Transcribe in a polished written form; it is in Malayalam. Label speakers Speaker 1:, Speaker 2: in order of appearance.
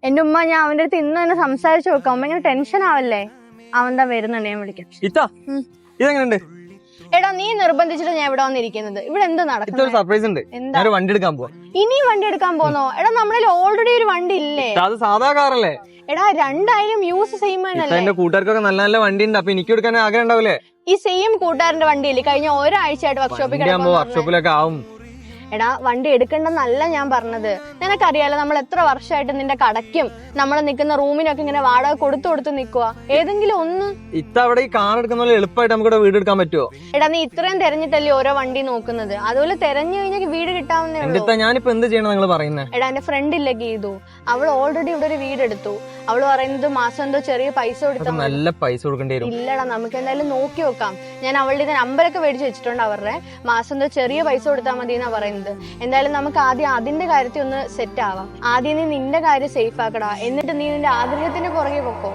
Speaker 1: എന്റെ ഉമ്മ ഞാൻ അവന്റെ അടുത്ത് ഇന്ന് തന്നെ സംസാരിച്ചു നോക്കാം. അമ്മ ഇങ്ങനെ ടെൻഷൻ ആവല്ലേ. അവന്താ വരുന്നുണ്ട്, ഞാൻ വിളിക്കാം.
Speaker 2: ഇതെങ്ങനെയുണ്ട്?
Speaker 1: എടാ നീ നിർബന്ധിച്ചിട്ട് ഞാൻ ഇവിടെ വന്നിരിക്കുന്നത്. ഇവിടെ എന്ത് നടക്കും?
Speaker 2: സർപ്രൈസ് ഉണ്ട്.
Speaker 1: എന്താ
Speaker 2: വണ്ടി എടുക്കാൻ പോവാ.
Speaker 1: ഇനിയും വണ്ടി എടുക്കാൻ പോന്നോ? എടാ നമ്മളിൽ ഓൾറെഡി ഒരു വണ്ടി ഇല്ലേ?
Speaker 2: അത് സാധാ കാറല്ലേ?
Speaker 1: എടാ 2000 യൂസ് ചെയ്യുമ്പോഴല്ലേ.
Speaker 2: എന്റെ കൂട്ടുകാർക്കൊക്കെ നല്ല നല്ല വണ്ടി ഉണ്ട്. അപ്പൊ എനിക്ക് എടുക്കാൻ ആഗ്രഹം ഉണ്ടാവില്ലേ?
Speaker 1: ഈ സെയിം കൂട്ടുകാരന്റെ വണ്ടിയില്ലേ കഴിഞ്ഞ ഒരാഴ്ചയായിട്ട്
Speaker 2: വർക്ക്ഷോപ്പിലൊക്കെ ആവും.
Speaker 1: എടാ വണ്ടി എടുക്കണ്ടെന്നല്ല ഞാൻ പറഞ്ഞത്. നിനക്കറിയാലോ നമ്മൾ എത്ര വർഷമായിട്ട് നിന്റെ കടയ്ക്കും നമ്മൾ നിൽക്കുന്ന റൂമിനൊക്കെ ഇങ്ങനെ വാടക കൊടുത്തു നിൽക്കുക. ഏതെങ്കിലും ഒന്ന്
Speaker 2: അവിടെ ഈ കാർ എടുക്കുന്ന എളുപ്പമായിട്ട് നമുക്ക് വീട് എടുക്കാൻ പറ്റുമോ?
Speaker 1: എടാ നീ ഇത്രയും തെരഞ്ഞിട്ടല്ലേ ഓരോ വണ്ടി നോക്കുന്നത്. അതുപോലെ തെരഞ്ഞു കഴിഞ്ഞാൽ വീട് കിട്ടാവുന്നേ ഉള്ളൂ.
Speaker 2: ഞാനിപ്പോ എന്ത് ചെയ്യണം നിങ്ങൾ പറയുന്നത്?
Speaker 1: എടാ എന്റെ ഫ്രണ്ട് ഇല്ലേ ഗീതു, അവൾ ഓൾറെഡി ഇവിടെ ഒരു വീട് എടുത്തു. അവള് പറയുന്നത് മാസം എന്തോ ചെറിയ പൈസ കൊടുത്താൽ
Speaker 2: നല്ല പൈസ കൊടുക്കേണ്ടി വരും.
Speaker 1: ഇല്ലടാ നമുക്ക് എന്തായാലും നോക്കി നോക്കാം. ഞാൻ അവളുടെ ഇത് നമ്പരൊക്കെ മേടിച്ച് വെച്ചിട്ടുണ്ട്. അവരുടെ മാസം എന്തോ ചെറിയ പൈസ കൊടുത്താൽ മതി എന്നാ പറയുന്നത്. എന്തായാലും നമുക്ക് ആദ്യം അതിന്റെ കാര്യത്തിൽ ഒന്ന് സെറ്റ് ആവാം. ആദ്യം നീ നിന്റെ കാര്യം സേഫ് ആക്കടാ, എന്നിട്ട് നീ നിന്റെ ആഗ്രഹത്തിന്റെ പുറകെ പൊക്കോ.